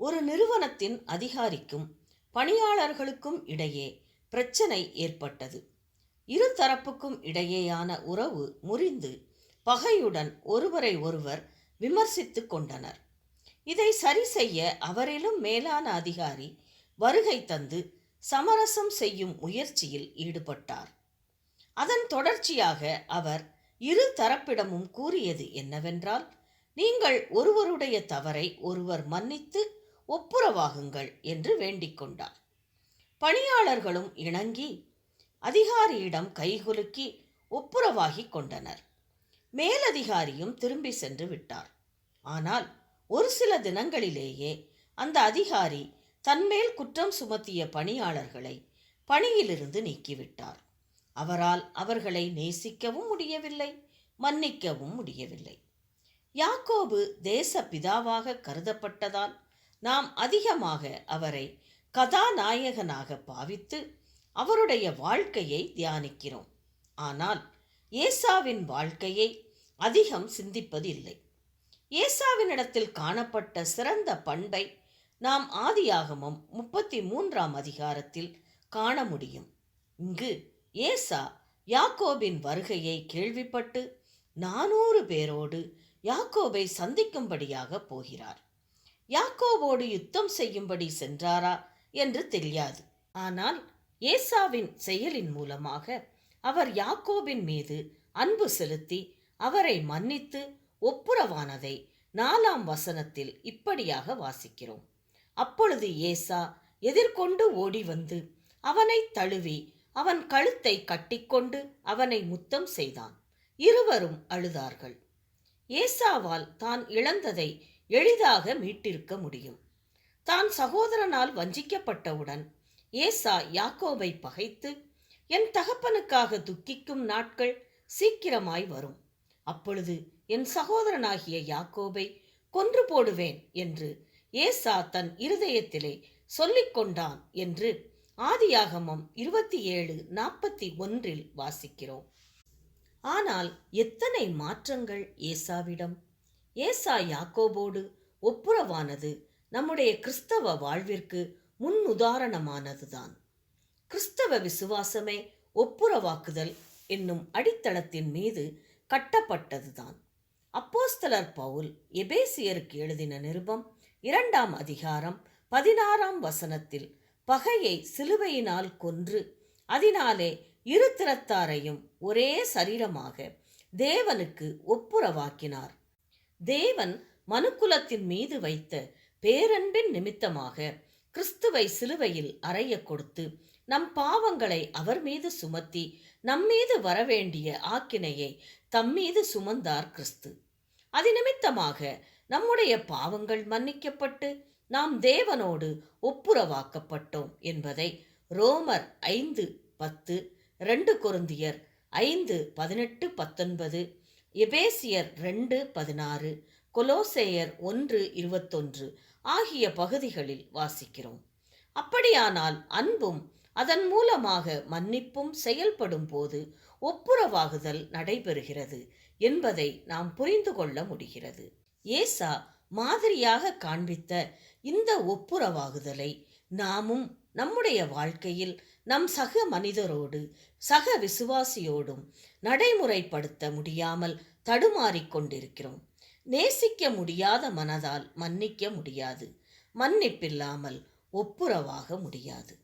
ஒரு நிறுவனத்தின் அதிகாரிக்கும் பணியாளர்களுக்கும் இடையே பிரச்சனை ஏற்பட்டது. இரு தரப்புக்கும் இடையேயான உறவு முறிந்து பகையுடன் ஒருவரை ஒருவர் விமர்சித்துக் கொண்டனர். இதை சரி செய்ய அவரிலும் மேலான அதிகாரி வருகை தந்து சமரசம் செய்யும் முயற்சியில் ஈடுபட்டார். அதன் தொடர்ச்சியாக அவர் இரு தரப்பிடமும் கூறியது என்னவென்றால், நீங்கள் ஒருவருடைய தவறை ஒருவர் மன்னித்து ஒப்புரவாகுங்கள் என்று வேண்டிக் கொண்டார். பணியாளர்களும் இணங்கி அதிகாரியிடம் கைகுலுக்கி ஒப்புரவாகி கொண்டனர். மேலதிகாரியும் திரும்பி சென்று விட்டார். ஆனால் ஒரு சில தினங்களிலேயே அந்த அதிகாரி தன்மேல் குற்றம் சுமத்திய பணியாளர்களை பணியிலிருந்து நீக்கிவிட்டார். அவரால் அவர்களை நேசிக்கவும் முடியவில்லை, மன்னிக்கவும் முடியவில்லை. யாக்கோபு தேச பிதாவாக கருதப்பட்டதால் நாம் அதிகமாக அவரை கதாநாயகனாக பாவித்து அவருடைய வாழ்க்கையை தியானிக்கிறோம். ஆனால் ஏசாவின் வாழ்க்கையை அதிகம் சிந்திப்பதில்லை. ஏசாவினிடத்தில் காணப்பட்ட சிறந்த பண்பை நாம் ஆதியாகமம் 33ஆம் அதிகாரத்தில் காண முடியும். இங்கு ஏசா யாக்கோபின் வருகையை கேள்விப்பட்டு 400 பேரோடு யாக்கோபை சந்திக்கும்படியாக போகிறார். யாக்கோபோடு யுத்தம் செய்யும்படி சென்றாரா என்று தெரியாது. ஆனால் ஏசாவின் செயலின் மூலமாக அவர் யாக்கோபின் மீது அன்பு செலுத்தி அவரை மன்னித்து ஒப்புரவானதை 4ஆம் வசனத்தில் இப்படியாக வாசிக்கிறோம். அப்பொழுது ஏசா எதிர்கொண்டு ஓடி வந்து அவனை தழுவி அவன் கழுத்தை கட்டிக்கொண்டு அவனை முத்தம் செய்தான். இருவரும் அழுதார்கள். ஏசாவால் தான் இழந்ததை எளிதாக மீட்டிருக்க முடியும். தான் சகோதரனால் வஞ்சிக்கப்பட்டவுடன் ஏசா யாக்கோபை பகைத்து, என் தகப்பனுக்காக துக்கிக்கும் நாட்கள் சீக்கிரமாய் வரும், அப்பொழுது என் சகோதரனாகிய யாக்கோபை கொன்று போடுவேன் என்று ஏசா தன் இருதயத்திலே சொல்லிக் கொண்டான் என்று ஆதியாகமம் 27:41 வாசிக்கிறோம். ஆனால் எத்தனை மாற்றங்கள் ஏசாவிடம்! ஏசா யாக்கோபோடு ஒப்புரவானது நம்முடைய கிறிஸ்தவ வாழ்விற்கு முன்னுதாரணமானதுதான். கிறிஸ்தவ விசுவாசமே ஒப்புரவாக்குதல் என்னும் அடித்தளத்தின் மீது கட்டப்பட்டதுதான். அப்போஸ்தலர் பவுல் எபேசியருக்கு எழுதின நிருபம் 2ஆம் அதிகாரம் 16ஆம் வசனத்தில் பகையை சிலுவையினால் கொன்று அதனாலே இரு திறத்தாரையும் ஒரே சரீரமாக தேவனுக்கு ஒப்புரவாக்கினார். தேவன் மனுக்குலத்தின் மீது வைத்த பேரன்பின் நிமித்தமாக கிறிஸ்துவை சிலுவையில் அறைய கொடுத்து நம் பாவங்களை அவர் மீது சுமத்தி நம்மீது வரவேண்டிய ஆக்கினையை தம்மீது சுமந்தார் கிறிஸ்து. அதிநிமித்தமாக நம்முடைய பாவங்கள் மன்னிக்கப்பட்டு நாம் தேவனோடு ஒப்புரவாக்கப்பட்டோம் என்பதை ரோமர் 5:10, 2 கொரிந்தியர் 5:18-19, எபேசியர் 2:16, கொலோசேயர் 1:21 ஆகிய பகுதிகளில் வாசிக்கிறோம். அப்படியானால் அன்பும் அதன் மூலமாக மன்னிப்பும் செயல்படும் போது ஒப்புரவாகுதல் நடைபெறுகிறது என்பதை நாம் புரிந்து கொள்ள முடிகிறது. ஏசா மாதிரியாக காண்பித்த இந்த ஒப்புரவாகுதலை நாமும் நம்முடைய வாழ்க்கையில் நம் சக மனிதரோடு சக விசுவாசியோடும் நடைமுறைப்படுத்த முடியாமல் தடுமாறிக்கொண்டிருக்கிறோம். நேசிக்க முடியாத மனதால் மன்னிக்க முடியாது, மன்னிப்பில்லாமல் ஒப்புரவாக முடியாது.